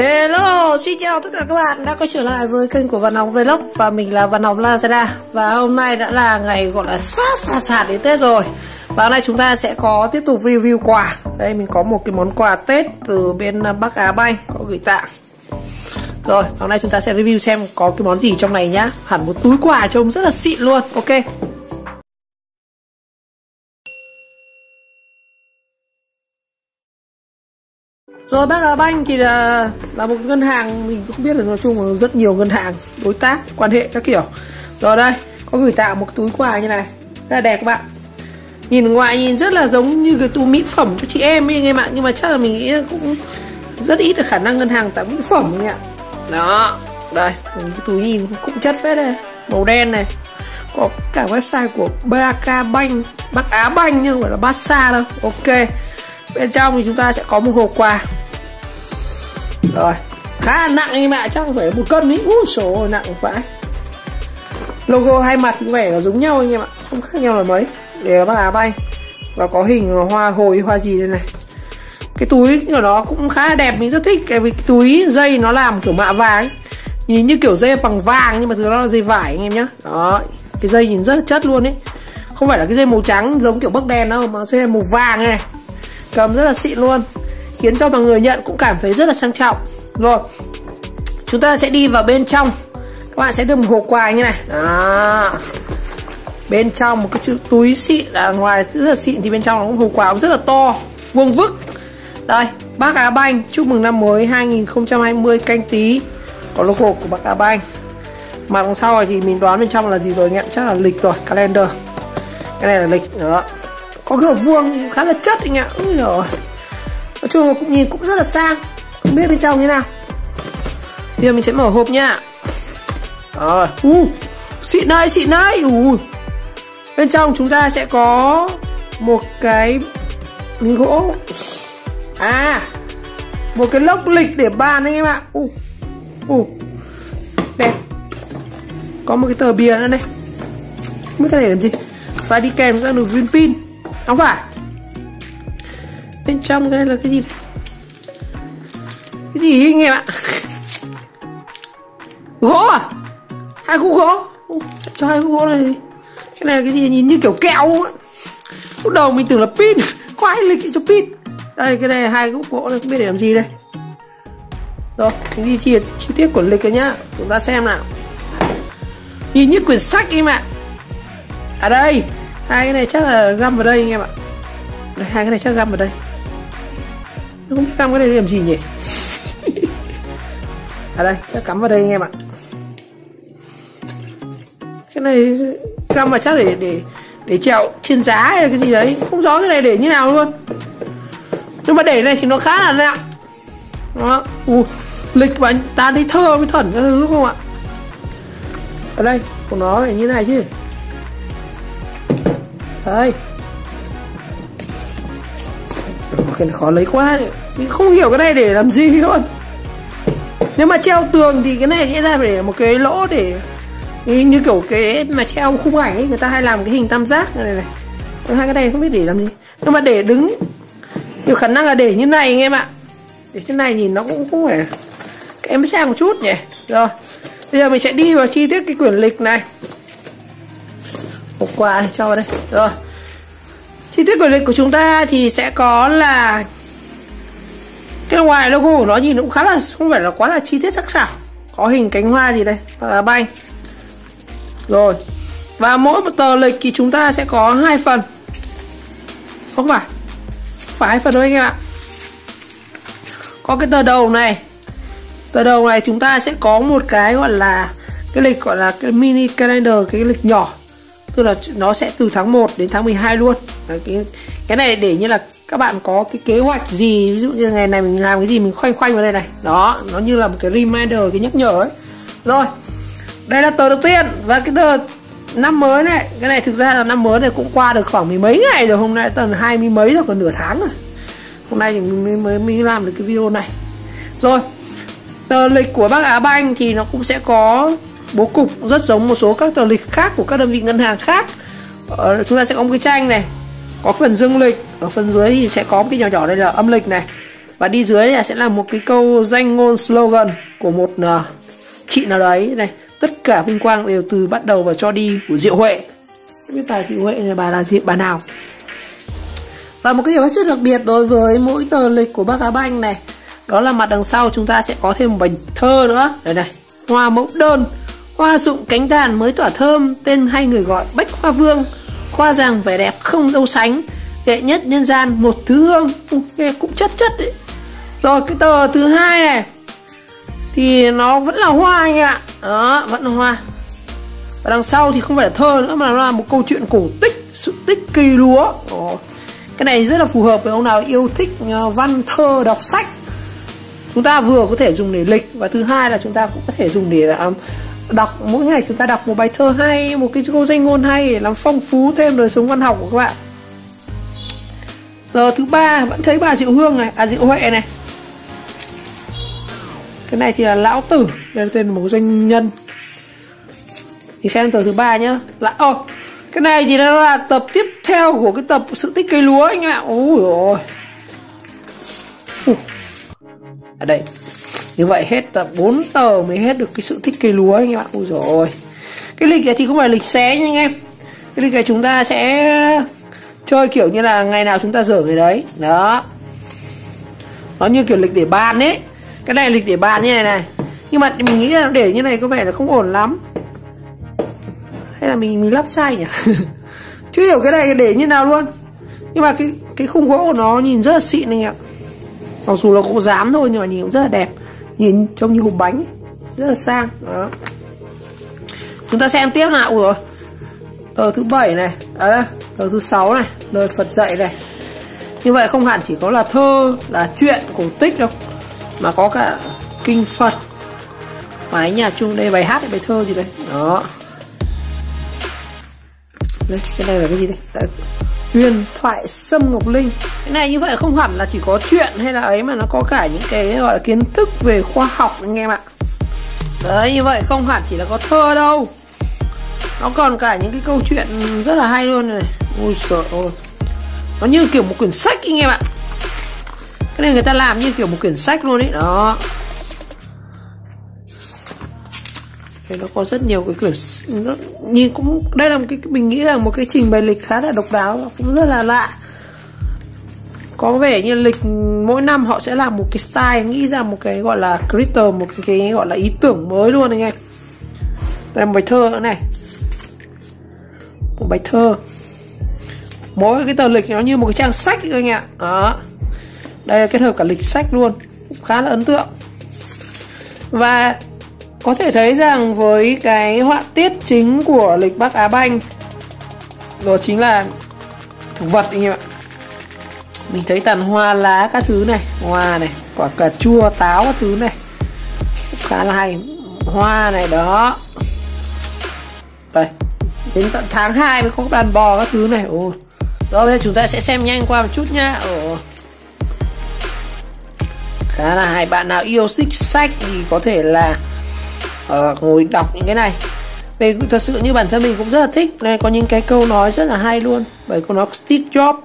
Hello, xin chào tất cả các bạn đã quay trở lại với kênh của Văn Hóng Vlog. Và mình là Văn Hóng Lazada. Và hôm nay đã là ngày gọi là sát đến Tết rồi. Và hôm nay chúng ta sẽ có tiếp tục review quà. Đây mình có một cái món quà Tết từ bên Bắc Á Banh có gửi tặng. Rồi, hôm nay chúng ta sẽ review xem có cái món gì trong này nhá. Hẳn một túi quà trông rất là xịn luôn. Ok. Rồi Bắc Á Banh thì là một ngân hàng, mình cũng biết là nói chung là rất nhiều ngân hàng đối tác quan hệ các kiểu. Rồi đây có gửi tặng một cái túi quà như này rất là đẹp các bạn. Nhìn ngoài nhìn rất là giống như cái túi mỹ phẩm cho chị em ấy anh em ạ, nhưng mà chắc là mình nghĩ cũng rất ít là khả năng ngân hàng tặng mỹ phẩm anh ạ. Đó đây cái túi nhìn cũng chất phết đây, màu đen này, có cả website của Bắc Á Banh nhưng không phải là Barca đâu. Ok, bên trong thì chúng ta sẽ có một hộp quà. Rồi khá là nặng anh ạ, chắc phải 1 cân ý. Số nặng phải. Logo hai mặt cũng vẻ là giống nhau anh em ạ, không khác nhau là mấy. Để Bắc Á Banh và có hình hoa hồi hoa gì đây này. Cái túi của nó cũng khá là đẹp, mình rất thích cái túi dây nó làm kiểu mạ vàng ấy. Nhìn như kiểu dây bằng vàng nhưng mà thực ra nó là dây vải anh em nhá. Đó, cái dây nhìn rất là chất luôn ấy, không phải là cái dây màu trắng giống kiểu Bắc đèn đâu, mà dây màu vàng này, cầm rất là xịn luôn, khiến cho mọi người nhận cũng cảm thấy rất là sang trọng. Rồi chúng ta sẽ đi vào bên trong, các bạn sẽ được một hộp quà như này. Đó, bên trong một cái túi xịn, ngoài rất là xịn thì bên trong nó cũng hộp quà cũng rất là to, vuông vức. Đây, Bắc Á Banh chúc mừng năm mới 2020 Canh Tí, có logo của Bắc Á Banh. Mà đằng sau này thì mình đoán bên trong là gì rồi anh em, chắc là lịch rồi, calendar. Cái này là lịch nữa, có cái hộp vuông khá là chất anh ạ. Ui rồi, nói chung là cũng nhìn cũng rất là sang, không biết bên trong như nào. Bây giờ mình sẽ mở hộp nha. Rồi, xịn đấy. Bên trong chúng ta sẽ có một cái miếng gỗ, một cái lốc lịch để bàn anh em ạ. Đẹp. Có một cái tờ bìa nữa đây, không biết cái này làm gì. Và đi kèm ra được viên pin, không phải. Bên trong cái này là cái gì? Cái gì anh em ạ? Gỗ à? 2 khúc gỗ. Cho 2 khúc gỗ này. Cái này là cái gì nhìn như kiểu kẹo ấy. Lúc đầu mình tưởng là pin, khoai lịch cho pin. Đây cái này là 2 khúc gỗ này, không biết để làm gì đây. Rồi mình đi chi tiết của lịch rồi nhá, chúng ta xem nào. Nhìn như quyển sách em ạ. À đây, 2 cái này chắc là găm vào đây anh em ạ. Đây, 2 cái này chắc găm vào đây. Nó không biết găm cái này để làm gì nhỉ. À đây, chắc cắm vào đây anh em ạ. Cái này găm vào chắc để treo trên giá hay là cái gì đấy, không rõ cái này để như nào luôn. Nhưng mà để này thì nó khá là nặng. Đó, lịch mà ta đi thơ với thẩn cái thứ không ạ. Ở đây của nó phải như này chứ. Đây, cái này khó lấy quá, mình không hiểu cái này để làm gì luôn. Nếu mà treo tường thì cái này sẽ ra để một cái lỗ để như kiểu cái mà treo khung ảnh ấy, người ta hay làm cái hình tam giác này này. Hai cái này không biết để làm gì, nhưng mà để đứng nhiều khả năng là để như này anh em ạ. Để thế này nhìn nó cũng không phải em sang một chút nhỉ. Rồi bây giờ mình sẽ đi vào chi tiết cái quyển lịch này. Hộp quà này cho vào đây. Rồi chi tiết quyển lịch của chúng ta thì sẽ có là cái ngoài logo của nó nhìn cũng khá là không phải là quá là chi tiết sắc sảo, có hình cánh hoa gì đây, banh. Rồi và mỗi một tờ lịch thì chúng ta sẽ có 2 phần, không phải 2 phần đâu anh em ạ. Có cái tờ đầu này, chúng ta sẽ có một cái gọi là cái lịch gọi là cái mini calendar, cái lịch nhỏ, tức là nó sẽ từ tháng 1 đến tháng 12 luôn. Cái này để như là các bạn có cái kế hoạch gì, ví dụ như ngày này mình làm cái gì mình khoanh vào đây này. Đó, nó như là một cái reminder, cái nhắc nhở ấy. Rồi đây là tờ đầu tiên. Và cái tờ năm mới này, cái này thực ra là năm mới này cũng qua được khoảng 10 mấy ngày rồi, hôm nay tầm 20 mấy rồi, còn nửa tháng rồi. Hôm nay thì mình làm được cái video này. Rồi tờ lịch của Bắc Á Banh thì nó cũng sẽ có bố cục rất giống một số các tờ lịch khác của các đơn vị ngân hàng khác. Chúng ta sẽ có một cái tranh này, có phần dương lịch, ở phần dưới thì sẽ có một cái nhỏ nhỏ đây là âm lịch này. Và đi dưới là sẽ là một cái câu danh ngôn slogan của một chị nào đấy này. Tất cả vinh quang đều từ bắt đầu và cho đi của Diệu Huệ. Không biết bà Diệu Huệ này bà là bà nào. Và một cái điều hết sức đặc biệt đối với mỗi tờ lịch của bác Á Banh này, đó là mặt đằng sau chúng ta sẽ có thêm một bài thơ nữa. Đây này, hoa mẫu đơn, hoa rụng cánh đàn mới tỏa thơm, tên hay người gọi Bách Hoa Vương, khoa rằng vẻ đẹp không đâu sánh, đệ nhất nhân gian một thứ hương. Nghe cũng chất đấy. Rồi cái tờ thứ hai này thì nó vẫn là hoa anh ạ. Đó, vẫn là hoa. Và đằng sau thì không phải là thơ nữa mà là một câu chuyện cổ tích, sự tích cây lúa. Cái này rất là phù hợp với ông nào yêu thích văn thơ, đọc sách. Chúng ta vừa có thể dùng để lịch, và thứ hai là chúng ta cũng có thể dùng để đọc. Mỗi ngày chúng ta đọc một bài thơ hay, một cái câu danh ngôn hay để làm phong phú thêm đời sống văn học của các bạn. Giờ thứ ba vẫn thấy bà Diệu Hương này, Diệu Huệ này. Cái này thì là Lão Tử, đây là tên một doanh nhân. Thì xem tờ thứ ba nhá. Cái này thì nó là tập tiếp theo của cái tập sự tích cây lúa anh ạ. Ôi ôi. Ở đây. Như vậy hết tập 4 tờ mới hết được cái sự tích cây lúa anh em ạ. Ôi rồi. Cái lịch này thì không phải lịch xé nha anh em. Cái lịch này chúng ta sẽ chơi kiểu như là ngày nào chúng ta dở ngày đấy. Đó. Nó như kiểu lịch để bàn ấy. Cái này lịch để bàn như này này. Nhưng mà mình nghĩ là để như này có vẻ là không ổn lắm. Hay là mình lắp sai nhỉ? Chưa hiểu cái này để như nào luôn. Nhưng mà cái khung gỗ của nó nhìn rất là xịn anh ạ. Mặc dù là gỗ dám thôi nhưng mà nhìn cũng rất là đẹp. Nhìn trông như hộp bánh ấy. Rất là sang. Đó. Chúng ta xem tiếp nào. Ui rồi. Tờ thứ 7 này. Đây. Tờ thứ 6 này. Lời Phật dạy này. Như vậy không hẳn chỉ có là thơ, là chuyện, cổ tích đâu, mà có cả kinh Phật. Bài nhạc chung đây, bài hát hay bài thơ gì đây. Đó. Đây, cái này là cái gì đây? Huyền thoại Sâm Ngọc Linh. Cái này như vậy không hẳn là chỉ có chuyện hay là ấy, mà nó có cả những cái gọi là kiến thức về khoa học anh em ạ. Đấy, như vậy không hẳn chỉ là có thơ đâu, nó còn cả những cái câu chuyện rất là hay luôn này. Ui trời ơi, nó như kiểu một quyển sách anh em ạ. Cái này người ta làm như kiểu một quyển sách luôn ấy. Đó. Đây, nó có rất nhiều cái quyển, nhìn cũng đây là một cái, mình nghĩ là một cái trình bày lịch khá là độc đáo, cũng rất là lạ. Có vẻ như lịch mỗi năm họ sẽ làm một cái style, nghĩ ra một cái gọi là creator, một cái gọi là ý tưởng mới luôn anh em. Đây một bài thơ nữa này, một bài thơ. Mỗi cái tờ lịch nó như một cái trang sách anh ạ. Đó. Đây là kết hợp cả lịch sách luôn, cũng khá là ấn tượng. Và có thể thấy rằng với cái họa tiết chính của lịch Bắc Á Banh đó chính là thực vật anh em ạ. Mình thấy tàn hoa lá các thứ này, hoa này, quả cà chua, táo các thứ này, khá là hay. Hoa này đó. Đây, đến tận tháng 2 mới có đàn bò các thứ này. Ồ. Rồi bây giờ chúng ta sẽ xem nhanh qua một chút nhá. Khá là hay. Bạn nào yêu thích sách thì có thể là ngồi đọc những cái này. Về thật sự như bản thân mình cũng rất là thích. Này có những cái câu nói rất là hay luôn. Bởi câu nói Steve Jobs,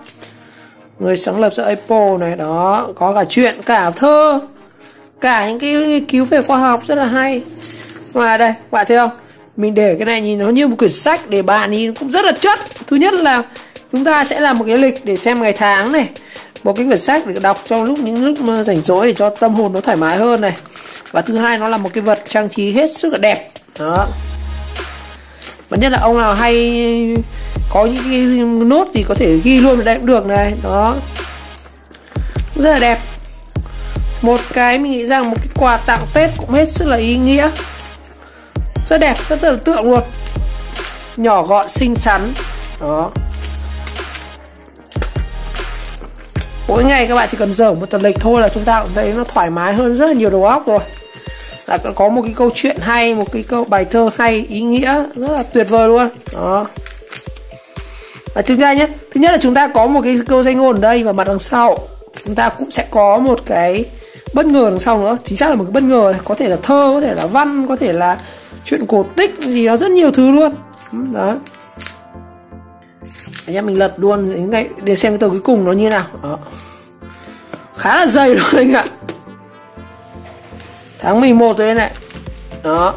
người sáng lập ra Apple này. Đó, có cả chuyện, cả thơ, cả những cái nghiên cứu về khoa học rất là hay. Và đây, bạn thấy không? Mình để cái này nhìn nó như một quyển sách để bạn nhìn cũng rất là chất. Thứ nhất là chúng ta sẽ làm một cái lịch để xem ngày tháng này, một cái quyển sách để đọc trong những lúc mà rảnh rỗi để cho tâm hồn nó thoải mái hơn này. Và thứ hai nó là một cái vật trang trí hết sức là đẹp. Đó. Và nhất là ông nào hay có những cái nốt gì có thể ghi luôn ở đây cũng được này. Đó, rất là đẹp. Một cái mình nghĩ rằng một cái quà tặng Tết cũng hết sức là ý nghĩa, rất đẹp, rất là tượng luôn, nhỏ gọn xinh xắn. Đó. Mỗi ngày các bạn chỉ cần dở một tờ lịch thôi là chúng ta cũng thấy nó thoải mái hơn rất là nhiều đầu óc rồi. Là có một cái câu chuyện hay, một cái câu bài thơ hay, ý nghĩa rất là tuyệt vời luôn. Đó. Và chúng ta nhé, thứ nhất là chúng ta có một cái câu danh ngôn ở đây, và mặt đằng sau chúng ta cũng sẽ có một cái bất ngờ đằng sau nữa. Chính xác là một cái bất ngờ, có thể là thơ, có thể là văn, có thể là chuyện cổ tích gì đó, rất nhiều thứ luôn. Đó. Anh em mình lật luôn để xem cái tờ cuối cùng nó như nào. Đó. khá là dày luôn anh ạ. Tháng 11 rồi này. Đó.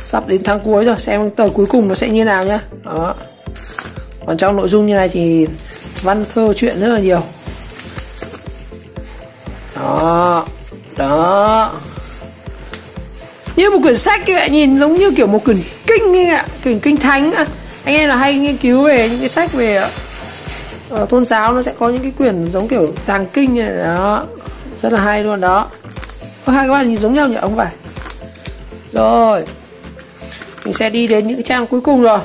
Sắp đến tháng cuối rồi, xem tờ cuối cùng nó sẽ như nào nhá. Đó. Còn trong nội dung như này thì văn thơ chuyện rất là nhiều. Đó. Đó. Như một quyển sách các bạn, nhìn giống như kiểu một quyển kinh ấy ạ, quyển kinh thánh ạ. Anh em là hay nghiên cứu về những cái sách về tôn giáo, nó sẽ có những cái quyển giống kiểu tàng kinh như này đó, rất là hay luôn đó. Có hai các bạn nhìn giống nhau nhỉ, không phải? Rồi, mình sẽ đi đến những cái trang cuối cùng rồi.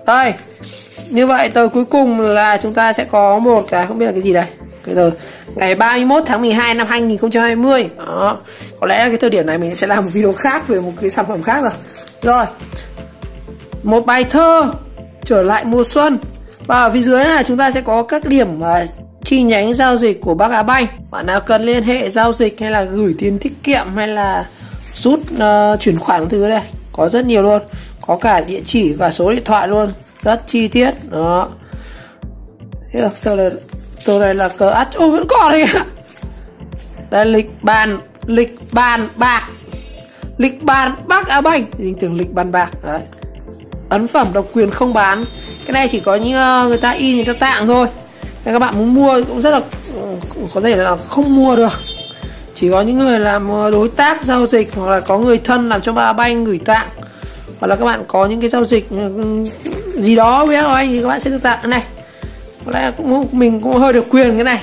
Đây, như vậy tờ cuối cùng là chúng ta sẽ có một cái, không biết là cái gì đây, cái tờ ngày 31 tháng 12 năm 2020. Đó. Có lẽ là cái thời điểm này mình sẽ làm một video khác về một cái sản phẩm khác rồi. Rồi, một bài thơ trở lại mùa xuân. Và ở phía dưới này chúng ta sẽ có các điểm chi nhánh giao dịch của Bắc Á Banh. Bạn nào cần liên hệ giao dịch hay là gửi tiền tiết kiệm hay là rút chuyển khoản thứ đây, có rất nhiều luôn. Có cả địa chỉ và số điện thoại luôn, rất chi tiết. Đó. Tờ này là cờ ắt, vẫn còn đây ạ. Đây lịch bàn Bắc Á Banh, mình tưởng lịch bàn bạc. Đấy. Ấn phẩm độc quyền không bán. Cái này chỉ có những người ta in, người ta tặng thôi. Nên các bạn muốn mua cũng rất là có thể là không mua được. Chỉ có những người làm đối tác giao dịch hoặc là có người thân làm cho Bắc Á Banh gửi tặng, hoặc là các bạn có những cái giao dịch gì đó với anh thì các bạn sẽ được tặng cái này. Có lẽ mình cũng hơi được quyền cái này.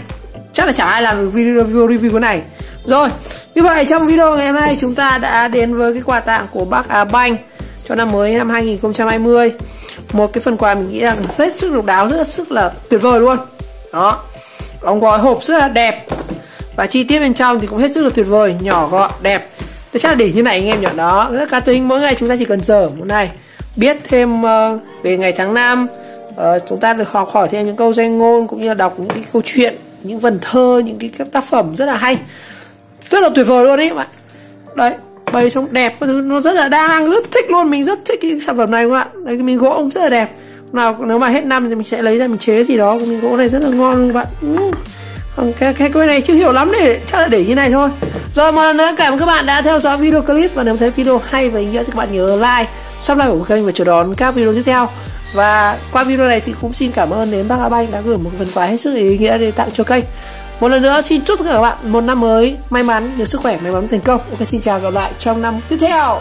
Chắc là chả ai làm được video review cái này. Rồi, như vậy trong video ngày hôm nay chúng ta đã đến với cái quà tặng của Bắc Á Banh cho năm mới năm 2020. Một cái phần quà mình nghĩ là rất sức độc đáo, rất là tuyệt vời luôn. Đó. Đóng gói hộp rất là đẹp. Và chi tiết bên trong thì cũng hết sức là tuyệt vời, nhỏ gọn, đẹp. Thế chắc là để như này anh em nhỉ. Đó, rất cá tính, mỗi ngày chúng ta chỉ cần dở một này. Biết thêm về ngày tháng năm, chúng ta được học hỏi thêm những câu danh ngôn, cũng như là đọc những cái câu chuyện, những vần thơ, những cái tác phẩm rất là hay, rất là tuyệt vời luôn đấy các bạn. Đấy, bày trông đẹp, nó rất là đang rất thích luôn, mình rất thích cái sản phẩm này các bạn. Đấy, cái miếng gỗ cũng rất là đẹp. Nào nếu mà hết năm thì mình sẽ lấy ra mình chế gì đó. Cái miếng gỗ này rất là ngon luôn các bạn. Còn cái này chưa hiểu lắm, để chắc là để như này thôi. Rồi, một lần nữa cảm ơn các bạn đã theo dõi video clip, và nếu thấy video hay và ý nghĩa thì các bạn nhớ like, subscribe của kênh và chờ đón các video tiếp theo. Và qua video này thì cũng xin cảm ơn đến Bắc Á Banh đã gửi một phần quà hết sức ý nghĩa để tặng cho kênh. Một lần nữa xin chúc tất cả các bạn một năm mới may mắn, nhiều sức khỏe, may mắn, thành công. Ok, xin chào, gặp lại trong năm tiếp theo.